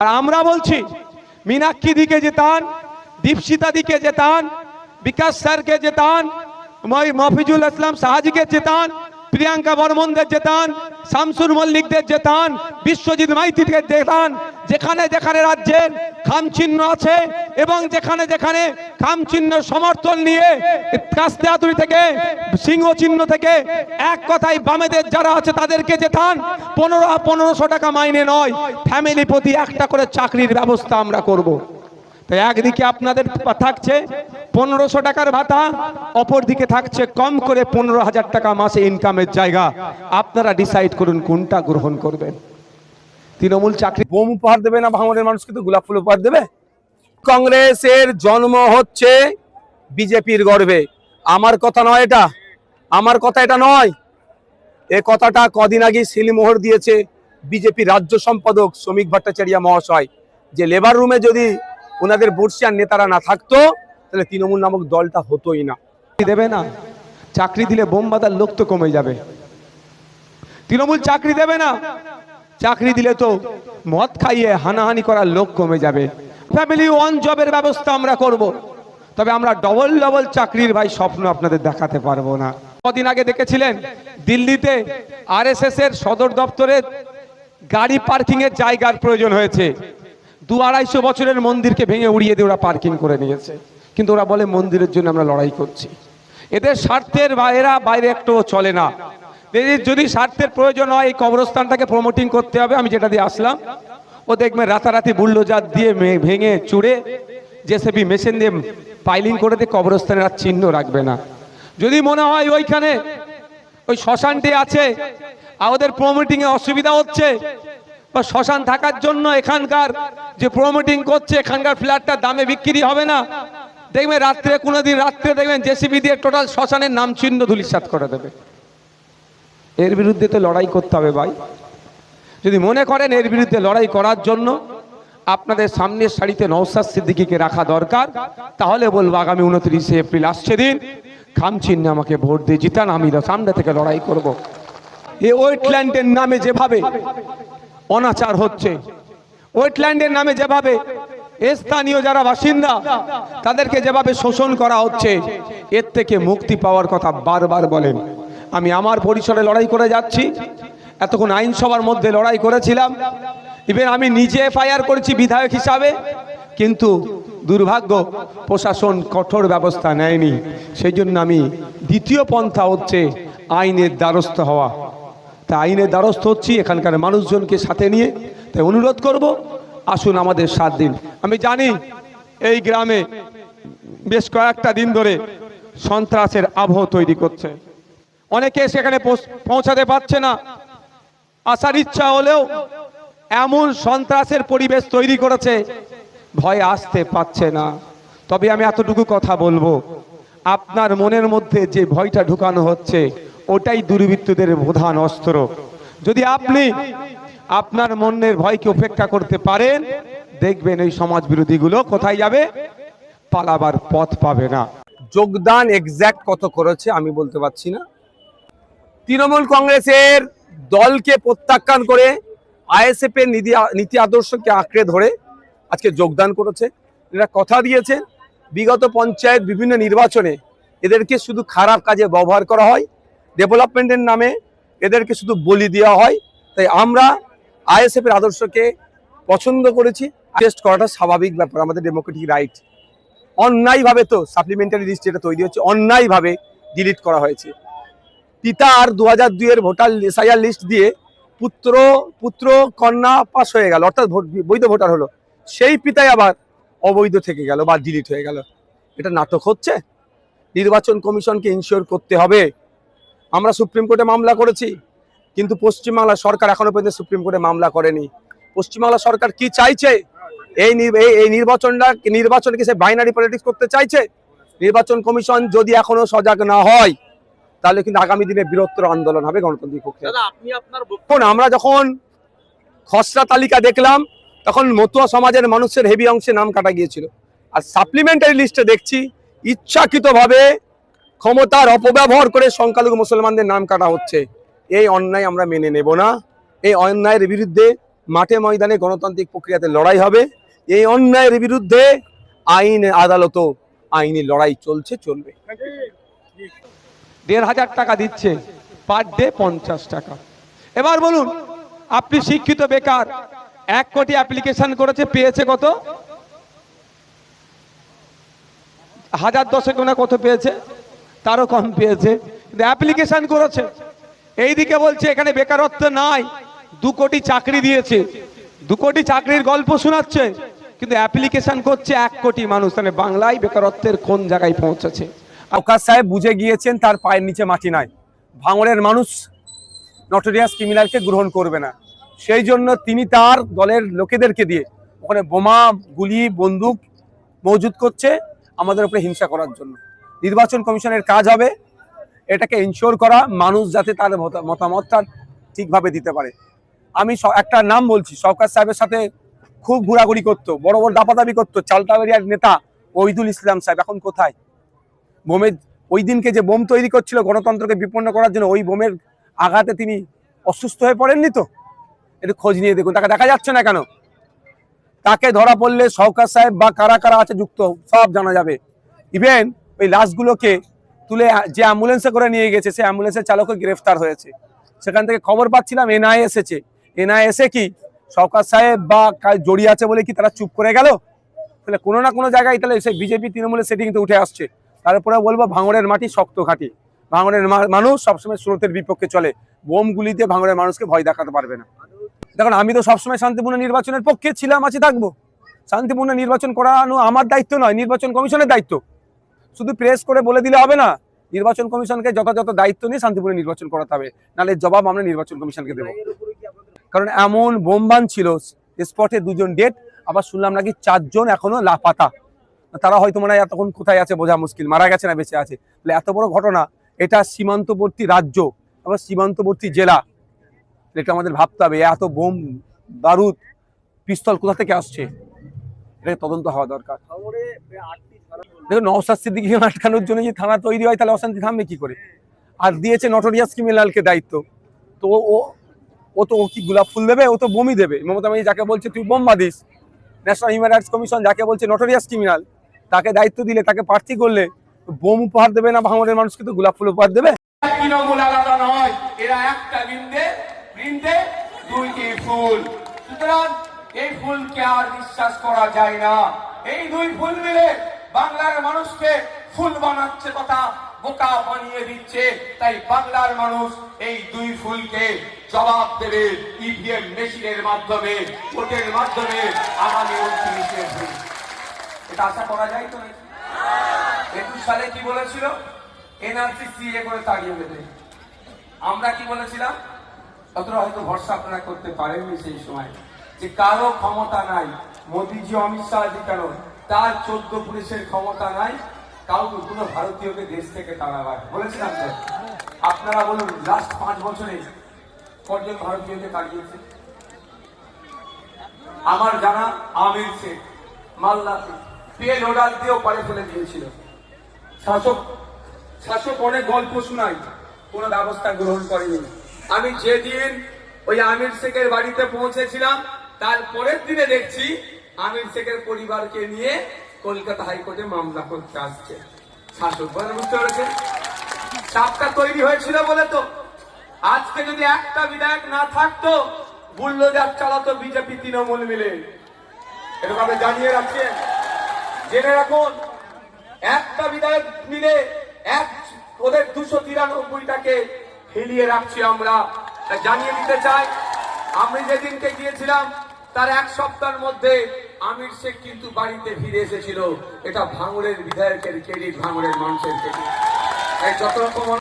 আর আমরা বলছি মীনাক্ষী দিকে জেতান, দীপশিতা দিকে জেতান, বিকাশ স্যারকে জেতান, মফিজুল ইসলাম সাহাজিকে জেতান, প্রিয়াঙ্কা বর্মনদের জেতান, শামসুর মল্লিকদের জেতান, বিশ্বজিৎ মাইতিকে জেতান। যেখানে যেখানে রাজ্যের খামচিহ্ন আছে এবং যেখানে যেখানে খামচিহ্ন সমর্থন নিয়ে কাস্তেহাতুড়ি থেকে সিংহ চিহ্ন থেকে এক কথায় বামেদের যারা আছে তাদেরকে জেতান। 1500 টাকা মাইনে নয়, ফ্যামিলি প্রতি একটা করে চাকরির ব্যবস্থা আমরা করব। তো একদিকে আপনাদের থাকছে 1500 টাকার ভাতা, অপরদিকে থাকছে কম করে 15,000 টাকা মাসে ইনকামের জায়গা। আপনারা ডিসাইড করুন কোনটা গ্রহণ করবেন। তৃণমূল চাকরি বোম উপহার দেবে না ভাঙনের মানুষকে তো গোলাপ ফুল উপহার দেবে? কংগ্রেসের জন্ম হচ্ছে বিজেপির গর্বে। আমার কথা নয় এটা, আমার কথা এটা নয়। এ কথাটা কদিন আগে সিলমোহর দিয়েছে বিজেপি রাজ্য সম্পাদক শ্রমিক ভট্টাচার্য মহাশয়, যে লেবার রুমে যদি ওনাদের বর্ষিয়ান নেতারা না থাকতো তাহলে তৃণমূল নামক দলটা হতোই না। দেবে না, চাকরি দিলে বোম বাঁধার লোক তো কমে যাবে। তৃণমূল চাকরি দেবে না, চাকরি দিলে তো মদ খাইয়ে হানাহানি করার লোক কমে যাবে। ফ্যামিলি ওয়ান জবের ব্যবস্থা আমরা করব, তবে আমরা ডবল ডবল চাকরির ভাই স্বপ্ন আপনাদের দেখাতে পারবো না। কদিন আগে দেখেছিলেন দিল্লিতে আরএসএস এর সদর দপ্তরে গাড়ি পার্কিং এর জায়গার প্রয়োজন হয়েছে। 200-250 বছরের মন্দিরকে ভেঙে উড়িয়ে দিয়ে ওরা পার্কিং করে নিয়েছে, কিন্তু ওরা বলে মন্দিরের জন্য আমরা লড়াই করছি। এদের স্বার্থের বাইরে একটু চলে না। যদি স্বার্থের প্রয়োজন হয় এই কবরস্থানটাকে প্রমোটিং করতে হবে, আমি যেটা দিয়ে আসলাম, ও দেখবেন রাতারাতি বুল্ডোজার দিয়ে ভেঙে চুড়ে জেসিবি মেশিন দিয়ে পাইলিং করে দিয়ে কবরস্থানের আর চিহ্ন রাখবে না। যদি মনে হয় ওইখানে ওই শ্মশানটি আছে আর ওদের প্রমোটিং এ অসুবিধা হচ্ছে, বা শ্মশান থাকার জন্য এখানকার যে প্রমোটিং করছে এখানকার ফ্ল্যাটটা দামে বিক্রি হবে না, দেখবেন রাত্রে কোনোদিন রাত্রে দেখবেন জেসিবি দিয়ে টোটাল শ্মশানের নাম চিহ্ন ধূলিসাৎ করে দেবে। এর বিরুদ্ধে তো লড়াই করতে হবে ভাই। যদি মনে করেন এর বিরুদ্ধে লড়াই করার জন্য আপনাদের সামনের সারিতে নওশাদ সিদ্দিকীকে রাখা দরকার, তাহলে বলবো আগামী 29শে এপ্রিল আসছে দিন, খামচিহ্নে আমাকে ভোট দিয়ে জিতান, আমি সামনে থেকে লড়াই করব। এই ওয়েটল্যান্ডের নামে যেভাবে অনাচার হচ্ছে, ওয়েটল্যান্ডের নামে যেভাবে স্থানীয় যারা বাসিন্দা তাদেরকে যেভাবে শোষণ করা হচ্ছে, এর থেকে মুক্তি পাওয়ার কথা বারবার বলেন। আমি আমার পরিসরে লড়াই করে যাচ্ছি, এতক্ষণ আইনসভার মধ্যে লড়াই করেছিলাম, ইভেন আমি নিজে এফআইআর করেছি বিধায়ক হিসাবে, কিন্তু দুর্ভাগ্য প্রশাসন কঠোর ব্যবস্থা নেয়নি। সেই জন্য আমি দ্বিতীয় পন্থা হচ্ছে আইনের দ্বারস্থ হওয়া। তা আইনের দ্বারস্থ হচ্ছি এখানকার মানুষজনকে সাথে নিয়ে। তাই অনুরোধ করব, আসুন আমাদের সাথ দিন। আমি জানি এই গ্রামে বেশ কয়েকটা দিন ধরে সন্ত্রাসের আবহ তৈরি করছে, অনেকে সেখানে পৌঁছাতে পারছে না, আসার ইচ্ছা হলেও এমন সন্ত্রাসের পরিবেশ তৈরি করেছে ভয় আসতে পারছে না। তবে আমি এতটুকু কথা বলবো, আপনার মনের মধ্যে যে ভয়টা ঢুকানো হচ্ছে ওটাই দুর্বৃত্তদের প্রধান অস্ত্র। যদি আপনি আপনার মনের ভয়কে উপেক্ষা করতে পারেন, দেখবেন এই সমাজ বিরোধীগুলো কোথায় যাবে, পালাবার পথ পাবে না। যোগদান এক্স্যাক্ট কত করেছে আমি বলতে পারছি না। তৃণমূল কংগ্রেসের দলকে প্রত্যাখ্যান করে আইএসএফ এর নীতি আদর্শকে আঁকড়ে ধরে আজকে যোগদান করেছে। এরা কথা দিয়েছে বিগত পঞ্চায়েত বিভিন্ন নির্বাচনে এদেরকে শুধু খারাপ কাজে ব্যবহার করা হয়, ডেভেলপমেন্টের নামে এদেরকে শুধু বলি দেওয়া হয়। তাই আমরা আইএসএফ এর আদর্শকে পছন্দ করেছি। টেস্ট করাটা স্বাভাবিক ব্যাপার, আমাদের ডেমোক্রেটিক রাইট। অন্যায়ভাবে তো সাপ্লিমেন্টারি লিস্ট যেটা তৈরি হচ্ছে অন্যায়ভাবে ডিলিট করা হয়েছে। পিতা আর 2002 এর ভোটার এসআইআর লিস্ট দিয়ে পুত্র কন্যা পাস হয়ে গেল, অর্থাৎ বৈধ ভোটার হলো, সেই পিতাই আবার অবৈধ থেকে গেল বা ডিলিট হয়ে গেল। এটা নাটক হচ্ছে। নির্বাচন কমিশনকে ইনশিওর করতে হবে। আমরা সুপ্রিম কোর্টে মামলা করেছি, কিন্তু পশ্চিমবাংলা সরকার এখনো পর্যন্ত সুপ্রিম কোর্টে মামলা করেনি। পশ্চিমবাংলা সরকার কি চাইছে? এই নির্বাচনকে সে বাইনারি পলিটিক্স করতে চাইছে। নির্বাচন কমিশন যদি এখনো সজাগ না হয় তাহলে কিন্তু আগামী দিনে বৃহত্তর আন্দোলন হবে গণতান্ত্রিক পক্ষে। আমরা যখন খসড়া তালিকা দেখলাম তখন মতুয়া সমাজের মানুষের হেভি অংশে নাম কাটা গিয়েছিল, আর সাপ্লিমেন্টারি লিস্টে দেখছি ইচ্ছাকৃতভাবে ক্ষমতার অপব্যবহার করে সংখ্যালঘু মুসলমানদের নাম কাটা হচ্ছে। এই অন্যায় আমরা মেনে নেব না। এই অন্যায়ের বিরুদ্ধে মাঠে ময়দানে গণতান্ত্রিক প্রক্রিয়াতে লড়াই হবে। এই অন্যায়ের বিরুদ্ধে আইন আদালত আইনি লড়াই চলবে। 1,500 টাকা দিচ্ছে, পার ডে 50 টাকা। এবার বলুন, আপনি শিক্ষিত বেকার, 1 কোটি অ্যাপ্লিকেশন করেছে, পেয়েছে কত? 1010 না কত পেয়েছে? তারও কম পেয়েছে, কিন্তু অ্যাপ্লিকেশন করেছে। এইদিকে বলছে এখানে বেকারত্ব নাই, 2 কোটি চাকরি দিয়েছে, 2 কোটি চাকরির গল্প শোনাচ্ছে, কিন্তু অ্যাপ্লিকেশন করছে 1 কোটি মানুষ। তাহলে বাংলায় বেকারত্বের কোন জায়গায় পৌঁছেছে? আকাশ সাহেব বুঝে গিয়েছেন তার পায়ের নিচে মাটি নাই, ভাঙড়ের মানুষ নটোরিয়াস ক্রিমিনালকে গ্রহণ করবে না। সেই জন্য তিনি তার দলের লোকেদেরকে দিয়ে ওখানে বোমা, গুলি, বন্দুক মজুত করছে আমাদের উপরে হিংসা করার জন্য। নির্বাচন কমিশনের কাজ হবে এটাকে ইনশিওর করা, মানুষ যাতে তার মতামতটা ঠিকভাবে দিতে পারে। আমি একটা নাম বলছি, শওকত সাহেবের সাথে খুব ঘোরাঘুরি করতো, বড় বড় দাপাদাপি করতো চালতাবেরিয়ার নেতা ওহিদুল ইসলাম সাহেব এখন কোথায়? বোমের ওই দিনকে যে বোম তৈরি করছিল গণতন্ত্রকে বিপন্ন করার জন্য, ওই বোমের আঘাতে তিনি অসুস্থ হয়ে পড়েননি তো? একটু খোঁজ নিয়ে দেখুন, তাকে দেখা যাচ্ছে না কেন? তাকে ধরা পড়লে শওকত সাহেব বা কারা কারা আছে যুক্ত সব জানা যাবে। ইভেন ওই লাশগুলোকে তুলে যে অ্যাম্বুলেন্সে করে নিয়ে গেছে, সে অ্যাম্বুলেন্সের চালকও গ্রেফতার হয়েছে। সেখান থেকে খবর পাচ্ছিলাম এনআইএ এসেছে। এনআইএ কি শওকত সাহেব বা জড়িয়ে আছে বলে কি তারা চুপ করে গেল? তাহলে কোনো না কোনো জায়গায় তাহলে সে বিজেপি তৃণমূলের সেটিং তো উঠে আসছে। তারপরে বলবো ভাঙড়ের মাটি শক্ত ঘাঁটি, ভাঙড়ের মানুষ সবসময় স্রোতের বিপক্ষে চলে, বোম গুলি দিয়ে ভাঙড়ের মানুষকে ভয় দেখাতে পারবে না। দেখুন, আমি তো সবসময় শান্তিপূর্ণ নির্বাচনের পক্ষে ছিলাম, আছি, থাকবো। শান্তিপূর্ণ নির্বাচন করানো আমার দায়িত্ব নয়, নির্বাচন কমিশনের দায়িত্ব। শুধু প্রেস করে বলে দিলে হবে না, নির্বাচন কমিশনকে যথাযথ দায়িত্ব নিয়ে শান্তিপূর্ণ নির্বাচন করাতে হবে, নাহলে জবাব আমরা নির্বাচন কমিশনকে দেবো। কারণ এমন বোমবান ছিল, স্পটে 2 জন ডেড, আবার শুনলাম নাকি 4 জন এখনো লাপাতা। তারা হয়তো মনে হয় এতক্ষণ কোথায় আছে বোঝা মুশকিল, মারা গেছে না বেঁচে আছে। এত বড় ঘটনা, এটা সীমান্তবর্তী রাজ্য, আবার সীমান্তবর্তী জেলা, এটা আমাদের ভাবতে হবে। এত বোম, বারুদ, পিস্তল কোথা থেকে আসছে, এটা তদন্ত হওয়া দরকার। দেখুন, নওশাদ সিদ্দিকীকে আটকানোর জন্য যে থানা তৈরি হয়, তাহলে অশান্তি থামবে কি করে? আর দিয়েছে নটোরিয়াস ক্রিমিনালকে দায়িত্ব, তো ও তো কি গোলাপ ফুল দেবে? ও তো বমি দেবে। মমতা ব্যানার্জি যাকে বলছে তুই বোম বাঁধিস, ন্যাশনাল হিউম্যান রাইটস কমিশন যাকে বলছে নটোরিয়াস ক্রিমিনাল, তাকে দায়িত্ব দিলে, তাকে প্রার্থী করলে বোম উপহার দেবে না ভাঙড়ের মানুষকে তো গোলাপ ফুল উপহার দেবে? তৃণমূল আলাদা নয়, এরা একটা বৃন্দে 2টি ফুল। সুতরাং এই ফুলকে আর বিশ্বাস করা যায় না। এই 2 ফুল মিলে বাংলার মানুষকে ফুল বানাচ্ছে তথা বোকা বানিয়ে দিচ্ছে। তাই বাংলার মানুষ এই 2 ফুলকে জবাব দেবে ইভিএম মেশিনের মাধ্যমে, ভোটের মাধ্যমে আগামী 29শে এপ্রিল। এটা আশা করা যায় তো নাকি? 21 সালে কি বলেছিল? এনআরসি সিএ করে তাড়িয়ে দেবে। আমরা কি বলেছিলাম? অতটা হয়তো ভরসা আপনারা করতে পারেননি সেই সময়, যে কারো ক্ষমতা নাই, মোদীজি, অমিত শাহজি কেন, তার 14 পুলিশের ক্ষমতা নাই কাউকে কোনো ভারতীয়কে দেশ থেকে তাড়াবার। বলেছিলাম তো? আপনারা বলুন, লাস্ট 5 বছরে কজন ভারতীয়কে তাড়িয়েছে? আমার জানা আমির শেখ মাল্লাতে পেল অর্ডার দিয়েও পারে ফেলে দিয়েছিল। শাসক অনেক গল্প শোনায়, কোন ব্যবস্থা গ্রহণ করেনি। আমি যেদিন ওই আমির শেখের বাড়িতে পৌঁছেছিলাম, তার পরের দিনে দেখছি আমির শেখের পরিবারকে নিয়ে কলকাতা হাইকোর্টে মামলা করতে আসছে শাসক। বুঝতে পেরেছেন? চাপটা তৈরি হয়েছিল বলে তো। আজকে যদি একটা বিধায়ক না থাকতো, বুলডোজার চালাতো বিজেপি তৃণমূল মিলে। এরকম জানিয়ে রাখছেন, জেনে রাখুন, একটা বিধায়ক মিলে ওদের 293টাকে হেলিয়ে রাখছি আমরা। জানিয়ে দিতে চাই, আমি যেদিনকে গিয়েছিলাম তার 1 সপ্তাহের মধ্যে আমির শেখ কিন্তু বাড়িতে ফিরে এসেছিল। এটা ভাঙড়ের বিধায়কের ক্রেডিট, ভাঙড়ের মানুষের ক্রেডিট। যত রকম